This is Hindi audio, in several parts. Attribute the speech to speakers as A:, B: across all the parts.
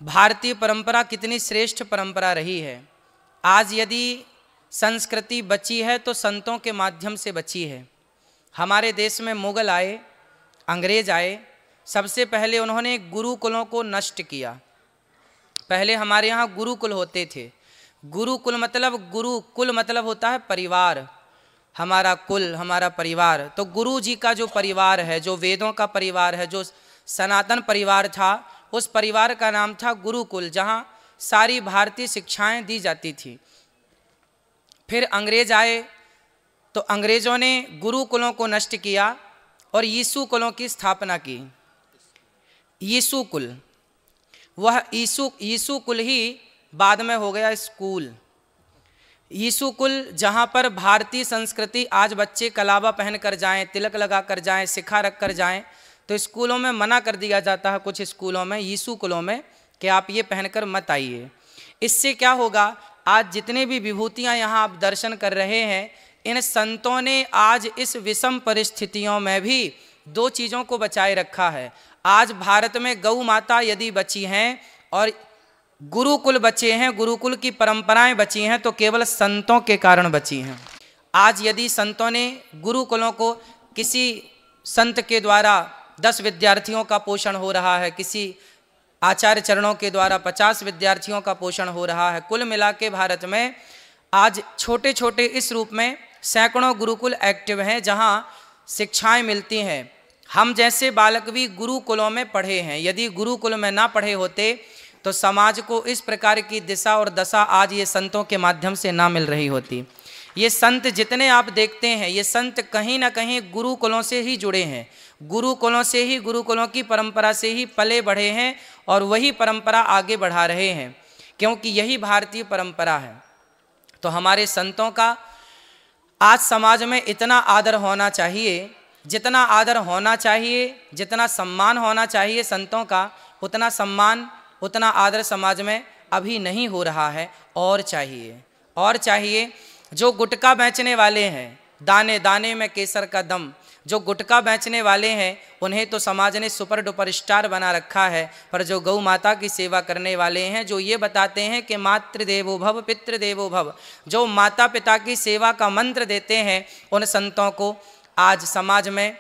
A: भारतीय परंपरा कितनी श्रेष्ठ परंपरा रही है। आज यदि संस्कृति बची है तो संतों के माध्यम से बची है। हमारे देश में मुगल आए, अंग्रेज आए, सबसे पहले उन्होंने गुरुकुलों को नष्ट किया। पहले हमारे यहाँ गुरुकुल होते थे। गुरुकुल मतलब होता है परिवार, हमारा कुल, हमारा परिवार। तो गुरु जी का जो परिवार है, जो वेदों का परिवार है, जो सनातन परिवार था, उस परिवार का नाम था गुरुकुल, जहाँ सारी भारतीय शिक्षाएं दी जाती थी। फिर अंग्रेज आए तो अंग्रेजों ने गुरुकुलों को नष्ट किया और यीशु कुलों की स्थापना की। यीशु कुल, वह यीशु कुल ही बाद में हो गया स्कूल। यीशु कुल जहाँ पर भारतीय संस्कृति, आज बच्चे कलावा पहन कर जाएं, तिलक लगा कर जाएं, शिखा रख कर जाएं, तो स्कूलों में मना कर दिया जाता है, कुछ स्कूलों में, यीशु कुलों में, कि आप ये पहनकर मत आइए। इससे क्या होगा, आज जितने भी विभूतियाँ यहाँ आप दर्शन कर रहे हैं, इन संतों ने आज इस विषम परिस्थितियों में भी दो चीज़ों को बचाए रखा है। आज भारत में गौ माता यदि बची हैं और गुरुकुल बचे हैं, गुरुकुल की परंपराएं बची हैं, तो केवल संतों के कारण बची हैं। आज यदि संतों ने गुरुकुलों को, किसी संत के द्वारा 10 विद्यार्थियों का पोषण हो रहा है, किसी आचार्य चरणों के द्वारा 50 विद्यार्थियों का पोषण हो रहा है, कुल मिला के भारत में आज छोटे छोटे इस रूप में सैकड़ों गुरुकुल एक्टिव हैं, जहाँ शिक्षाएं मिलती हैं। हम जैसे बालक भी गुरुकुलों में पढ़े हैं। यदि गुरुकुल में ना पढ़े होते तो समाज को इस प्रकार की दिशा और दशा आज ये संतों के माध्यम से ना मिल रही होती। ये संत जितने आप देखते हैं, ये संत कहीं ना कहीं गुरुकुलों से ही जुड़े हैं, गुरुकुलों से ही, गुरुकुलों की परंपरा से ही पले बढ़े हैं और वही परंपरा आगे बढ़ा रहे हैं, क्योंकि यही भारतीय परंपरा है। तो हमारे संतों का आज समाज में इतना आदर होना चाहिए, जितना आदर होना चाहिए, जितना सम्मान होना चाहिए संतों का, उतना सम्मान, उतना आदर समाज में अभी नहीं हो रहा है। और चाहिए, और चाहिए। जो गुटखा बेचने वाले हैं, दाने दाने में केसर का दम, जो गुटखा बेचने वाले हैं, उन्हें तो समाज ने सुपर डुपर स्टार बना रखा है। पर जो गौ माता की सेवा करने वाले हैं, जो ये बताते हैं कि मातृदेवो भव पितृदेवो भव, जो माता पिता की सेवा का मंत्र देते हैं, उन संतों को आज समाज में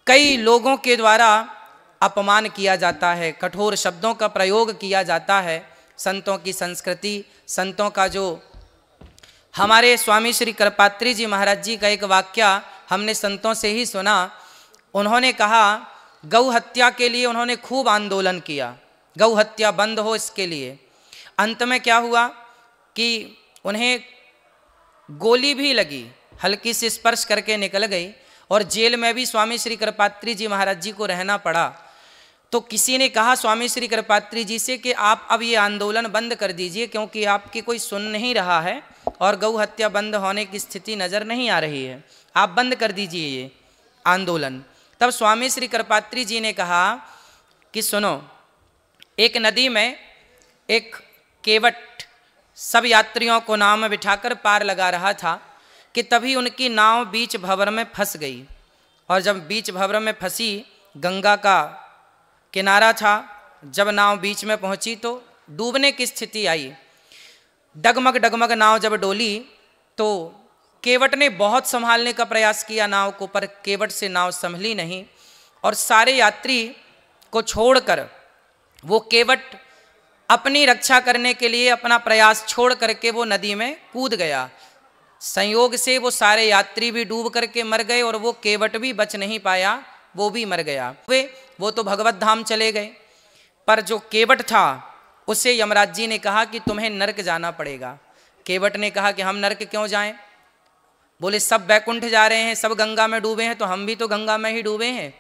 A: कई लोगों के द्वारा अपमान किया जाता है, कठोर शब्दों का प्रयोग किया जाता है। संतों की संस्कृति, संतों का जो, हमारे स्वामी श्री कृपात्री जी महाराज जी का एक वाक्य हमने संतों से ही सुना। उन्होंने कहा, गौ हत्या के लिए उन्होंने खूब आंदोलन किया, गौ हत्या बंद हो इसके लिए। अंत में क्या हुआ कि उन्हें गोली भी लगी, हल्की सी स्पर्श करके निकल गई, और जेल में भी स्वामी श्री कृपात्री जी महाराज जी को रहना पड़ा। तो किसी ने कहा स्वामी श्री कृपात्री जी से कि आप अब ये आंदोलन बंद कर दीजिए, क्योंकि आपकी कोई सुन नहीं रहा है और गौ हत्या बंद होने की स्थिति नज़र नहीं आ रही है, आप बंद कर दीजिए ये आंदोलन। तब स्वामी श्री कृपात्री जी ने कहा कि सुनो, एक नदी में एक केवट सब यात्रियों को नाव में बिठाकर पार लगा रहा था कि तभी उनकी नाव बीच भंवर में फंस गई। और जब बीच भंवर में फंसी, गंगा का किनारा था, जब नाव बीच में पहुंची तो डूबने की स्थिति आई। डगमग डगमग नाव जब डोली तो केवट ने बहुत संभालने का प्रयास किया नाव को, पर केवट से नाव संभली नहीं, और सारे यात्री को छोड़कर वो केवट अपनी रक्षा करने के लिए अपना प्रयास छोड़ करके वो नदी में कूद गया। संयोग से वो सारे यात्री भी डूब करके मर गए और वो केवट भी बच नहीं पाया, वो भी मर गया। वो तो भगवत धाम चले गए, पर जो केवट था उसे यमराज जी ने कहा कि तुम्हें नरक जाना पड़ेगा। केवट ने कहा कि हम नरक क्यों जाएं? बोले सब बैकुंठ जा रहे हैं, सब गंगा में डूबे हैं, तो हम भी तो गंगा में ही डूबे हैं,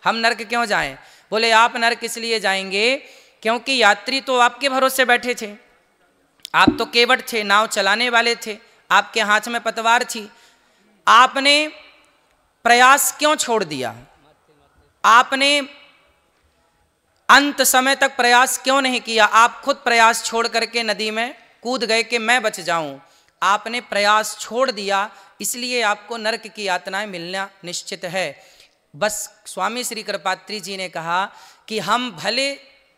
A: हम नरक क्यों जाएं? बोले आप नरक इसलिए जाएंगे क्योंकि यात्री तो आपके भरोसे बैठे थे, आप तो केवट थे, नाव चलाने वाले थे, आपके हाथ में पतवार थी, आपने प्रयास क्यों छोड़ दिया? आपने अंत समय तक प्रयास क्यों नहीं किया? आप खुद प्रयास छोड़ करके नदी में कूद गए कि मैं बच जाऊं। आपने प्रयास छोड़ दिया, इसलिए आपको नरक की यातनाएं मिलना निश्चित है। बस स्वामी श्री कृपात्री जी ने कहा कि हम भले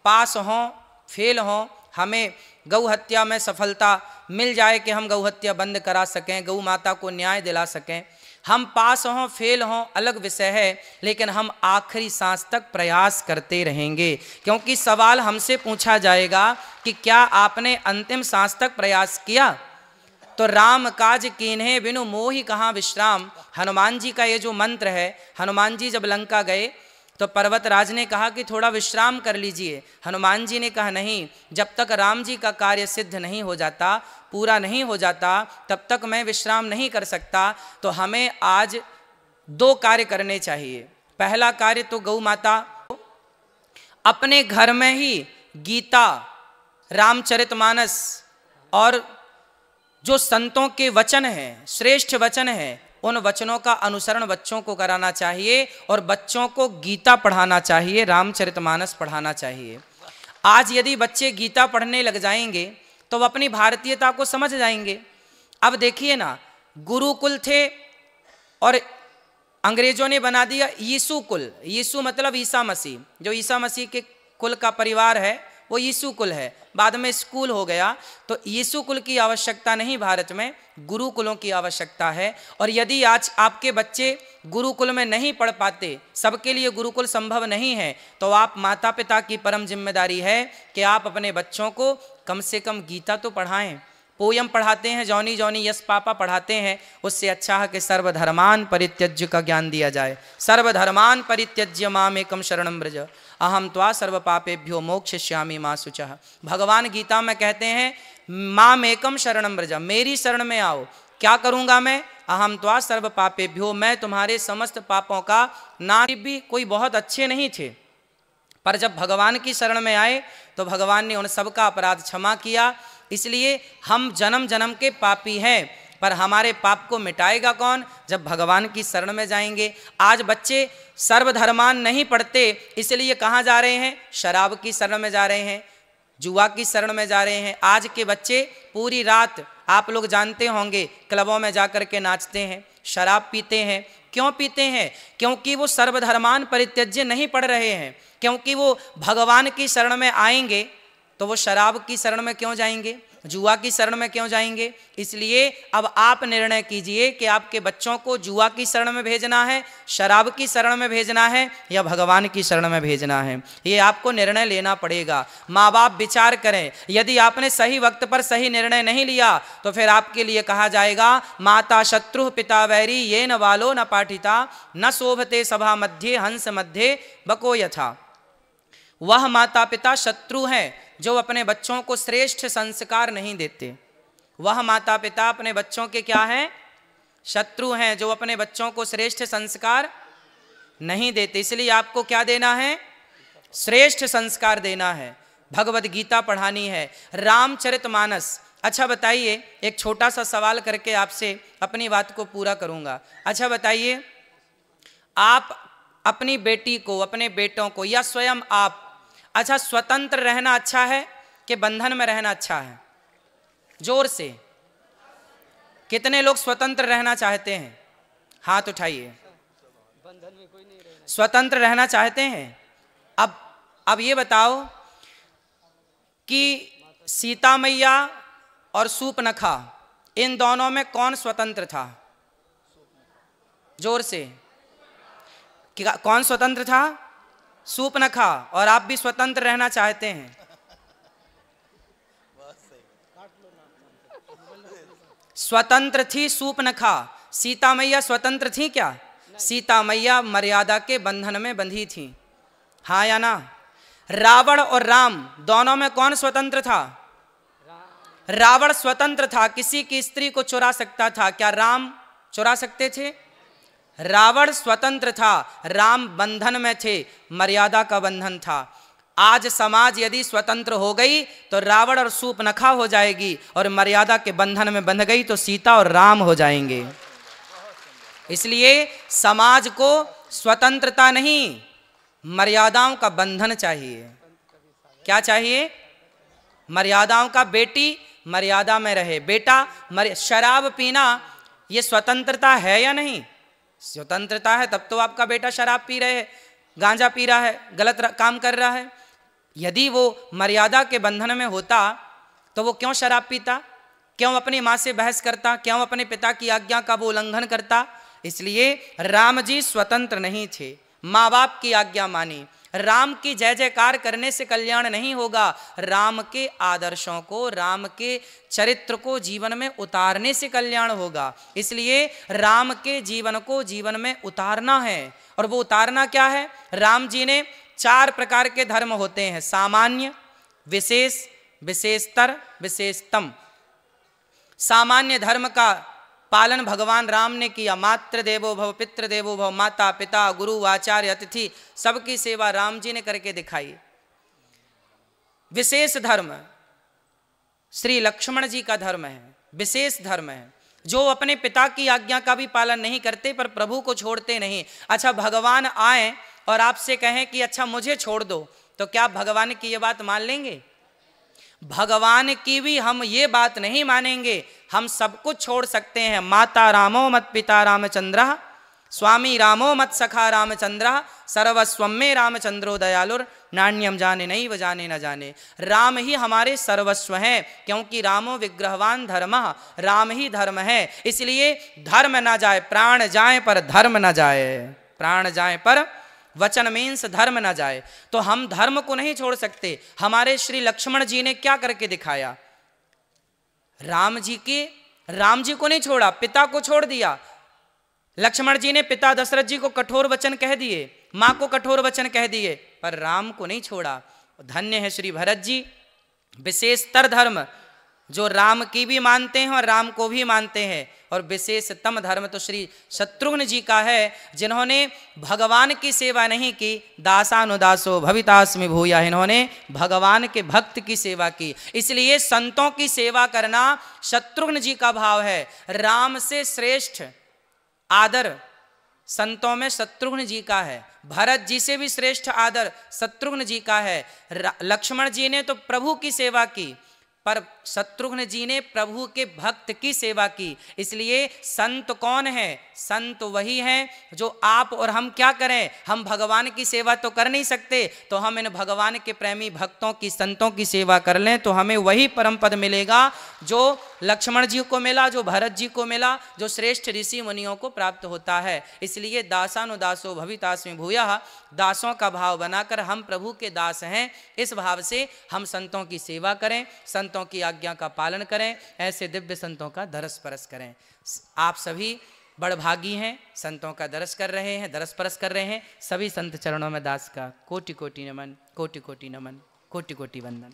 A: पास हों फेल हों, हमें गौ हत्या में सफलता मिल जाए कि हम गौ हत्या बंद करा सकें, गौ माता को न्याय दिला सकें, हम पास हों फेल हों अलग विषय है, लेकिन हम आखिरी सांस तक प्रयास करते रहेंगे, क्योंकि सवाल हमसे पूछा जाएगा कि क्या आपने अंतिम सांस तक प्रयास किया। तो राम काज कीन्हे बिनु मोहि कहाँ विश्राम, हनुमान जी का ये जो मंत्र है, हनुमान जी जब लंका गए तो पर्वतराज ने कहा कि थोड़ा विश्राम कर लीजिए। हनुमान जी ने कहा नहीं, जब तक राम जी का कार्य सिद्ध नहीं हो जाता, पूरा नहीं हो जाता, तब तक मैं विश्राम नहीं कर सकता। तो हमें आज 2 कार्य करने चाहिए। पहला कार्य तो गौ माता अपने घर में ही गीता, रामचरितमानस और जो संतों के वचन हैं, श्रेष्ठ वचन हैं, उन वचनों का अनुसरण बच्चों को कराना चाहिए और बच्चों को गीता पढ़ाना चाहिए, रामचरितमानस पढ़ाना चाहिए। आज यदि बच्चे गीता पढ़ने लग जाएंगे तो वो अपनी भारतीयता को समझ जाएंगे। अब देखिए ना, गुरुकुल थे और अंग्रेजों ने बना दिया यीशु कुल। यीशु मतलब ईसा मसीह, जो ईसा मसीह के कुल का परिवार है वो यीशु कुल है, बाद में स्कूल हो गया। तो यीशु कुल की आवश्यकता नहीं, भारत में गुरुकुलों की आवश्यकता है। और यदि आज आपके बच्चे गुरुकुल में नहीं पढ़ पाते, सबके लिए गुरुकुल संभव नहीं है, तो आप माता पिता की परम जिम्मेदारी है कि आप अपने बच्चों को कम से कम गीता तो पढ़ाएं। पोयम पढ़ाते हैं, जॉनी जॉनी यस पापा पढ़ाते हैं, उससे अच्छा है कि सर्वधर्मान परित्यज्य का ज्ञान दिया जाए। सर्वधर्मान परित्यज्य माम एकम शरणम व्रज अहम त्वा सर्व पापेभ्यो मोक्षयिष्यामि मा शुचः। भगवान गीता में कहते हैं माम एकम शरणम व्रज, मेरी शरण में आओ। क्या करूँगा मैं? अहम त्वा सर्व पापेभ्यो, मैं तुम्हारे समस्त पापों का नाश। भी कोई बहुत अच्छे नहीं थे, पर जब भगवान की शरण में आए तो भगवान ने उन सबका अपराध क्षमा किया। इसलिए हम जन्म जन्म के पापी हैं, पर हमारे पाप को मिटाएगा कौन? जब भगवान की शरण में जाएंगे। आज बच्चे सर्वधर्मान नहीं पढ़ते, इसलिए कहाँ जा रहे हैं? शराब की शरण में जा रहे हैं, जुआ की शरण में जा रहे हैं। आज के बच्चे पूरी रात, आप लोग जानते होंगे, क्लबों में जाकर के नाचते हैं, शराब पीते हैं। क्यों पीते हैं? क्योंकि वो सर्वधर्मान परित्यज्य नहीं पढ़ रहे हैं। क्योंकि वो भगवान की शरण में आएंगे तो वो शराब की शरण में क्यों जाएंगे, जुआ की शरण में क्यों जाएंगे? इसलिए अब आप निर्णय कीजिए कि आपके बच्चों को जुआ की शरण में भेजना है, शराब की शरण में भेजना है या भगवान की शरण में भेजना है। ये आपको निर्णय लेना पड़ेगा। माँ बाप विचार करें। यदि आपने सही वक्त पर सही निर्णय नहीं लिया तो फिर आपके लिए कहा जाएगा माता शत्रु पिता वैरी ये न वालो न पाठिता न शोभते सभा मध्य हंस मध्य बको यथा। वह माता पिता शत्रु हैं जो अपने बच्चों को श्रेष्ठ संस्कार नहीं देते। वह माता पिता अपने बच्चों के क्या हैं? शत्रु हैं, जो अपने बच्चों को श्रेष्ठ संस्कार नहीं देते। इसलिए आपको क्या देना है? श्रेष्ठ संस्कार देना है, भगवद गीता पढ़ानी है, रामचरितमानस। अच्छा बताइए, एक छोटा सा सवाल करके आपसे अपनी बात को पूरा करूंगा। अच्छा बताइए, आप अपनी बेटी को, अपने बेटों को या स्वयं आप, अच्छा स्वतंत्र रहना अच्छा है कि बंधन में रहना अच्छा है? जोर से, कितने लोग स्वतंत्र रहना चाहते हैं? हाथ उठाइए। स्वतंत्र रहना चाहते हैं। अब ये बताओ कि सीता मैया और शूर्पणखा, इन दोनों में कौन स्वतंत्र था? जोर से, कौन स्वतंत्र था? शूर्पणखा। और आप भी स्वतंत्र रहना चाहते हैं। स्वतंत्र थी शूर्पणखा, सीता मैया स्वतंत्र थी क्या? सीता मैया मर्यादा के बंधन में बंधी थी, हाँ या ना? रावण और राम दोनों में कौन स्वतंत्र था? रावण स्वतंत्र था, किसी की स्त्री को चुरा सकता था। क्या राम चुरा सकते थे? रावण स्वतंत्र था, राम बंधन में थे, मर्यादा का बंधन था। आज समाज यदि स्वतंत्र हो गई तो रावण और शूर्पणखा हो जाएगी, और मर्यादा के बंधन में बंध गई तो सीता और राम हो जाएंगे। इसलिए समाज को स्वतंत्रता नहीं, मर्यादाओं का बंधन चाहिए। क्या चाहिए? मर्यादाओं का। बेटी मर्यादा में रहे, बेटा शराब पीना ये स्वतंत्रता है या नहीं? स्वतंत्रता है, तब तो आपका बेटा शराब पी रहे है, गांजा पी रहा है, गलत काम कर रहा है। यदि वो मर्यादा के बंधन में होता तो वो क्यों शराब पीता, क्यों अपनी माँ से बहस करता, क्यों अपने पिता की आज्ञा का वो उल्लंघन करता। इसलिए राम जी स्वतंत्र नहीं थे, माँ बाप की आज्ञा मानी। राम की जय जयकार करने से कल्याण नहीं होगा, राम के आदर्शों को, राम के चरित्र को जीवन में उतारने से कल्याण होगा। इसलिए राम के जीवन को जीवन में उतारना है। और वो उतारना क्या है? राम जी ने 4 प्रकार के धर्म होते हैं, सामान्य, विशेष, विशेषतर, विशेषतम। सामान्य धर्म का पालन भगवान राम ने किया। मातृ देवो भव, पितृ देवो भव, माता पिता गुरु आचार्य अतिथि सबकी सेवा राम जी ने करके दिखाई। विशेष धर्म श्री लक्ष्मण जी का धर्म है, विशेष धर्म है, जो अपने पिता की आज्ञा का भी पालन नहीं करते पर प्रभु को छोड़ते नहीं। अच्छा, भगवान आए और आपसे कहें कि अच्छा मुझे छोड़ दो, तो क्या आप भगवान की ये बात मान लेंगे? भगवान की भी हम ये बात नहीं मानेंगे। हम सब कुछ छोड़ सकते हैं। माता रामो मत पिता रामचंद्र, स्वामी रामो मत सखा रामचंद्र, सर्वस्वम में रामचंद्रो दयालुर, नान्यम जाने नहीं व जाने न जाने। राम ही हमारे सर्वस्व हैं, क्योंकि रामो विग्रहवान धर्म, राम ही धर्म है। इसलिए धर्म ना जाए, प्राण जाए पर धर्म ना जाए, प्राण जाए पर वचन मीन्स धर्म ना जाए। तो हम धर्म को नहीं छोड़ सकते। हमारे श्री लक्ष्मण जी ने क्या करके दिखाया? राम जी को नहीं छोड़ा, पिता को छोड़ दिया। लक्ष्मण जी ने पिता दशरथ जी को कठोर वचन कह दिए, मां को कठोर वचन कह दिए, पर राम को नहीं छोड़ा। धन्य है श्री भरत जी, विशेषतर धर्म जो राम की भी मानते हैं और राम को भी मानते हैं। और विशेषतम धर्म तो श्री शत्रुघ्न जी का है, जिन्होंने भगवान की सेवा नहीं की। दासानुदासो भवितास्मि भूया, इन्होंने भगवान के भक्त की सेवा की। इसलिए संतों की सेवा करना शत्रुघ्न जी का भाव है। राम से श्रेष्ठ आदर संतों में शत्रुघ्न जी का है, भरत जी से भी श्रेष्ठ आदर शत्रुघ्न जी का है। लक्ष्मण जी ने तो प्रभु की सेवा की, पर शत्रुघ्न जी ने प्रभु के भक्त की सेवा की। इसलिए संत कौन है? संत वही हैं जो आप और हम क्या करें? हम भगवान की सेवा तो कर नहीं सकते, तो हम इन भगवान के प्रेमी भक्तों की, संतों की सेवा कर लें तो हमें वही परम पद मिलेगा जो लक्ष्मण जी को मिला, जो भरत जी को मिला, जो श्रेष्ठ ऋषि मुनियों को प्राप्त होता है। इसलिए दासानुदासो भवितास्मि भूयः, दासों का भाव बनाकर हम प्रभु के दास हैं, इस भाव से हम संतों की सेवा करें, संतों की आज्ञा का पालन करें, ऐसे दिव्य संतों का दरस परस करें। आप सभी बड़भागी हैं, संतों का दरस कर रहे हैं, दरस परस कर रहे हैं। सभी संत चरणों में दास का कोटि कोटि नमन, कोटि कोटि नमन, कोटि कोटि वंदन।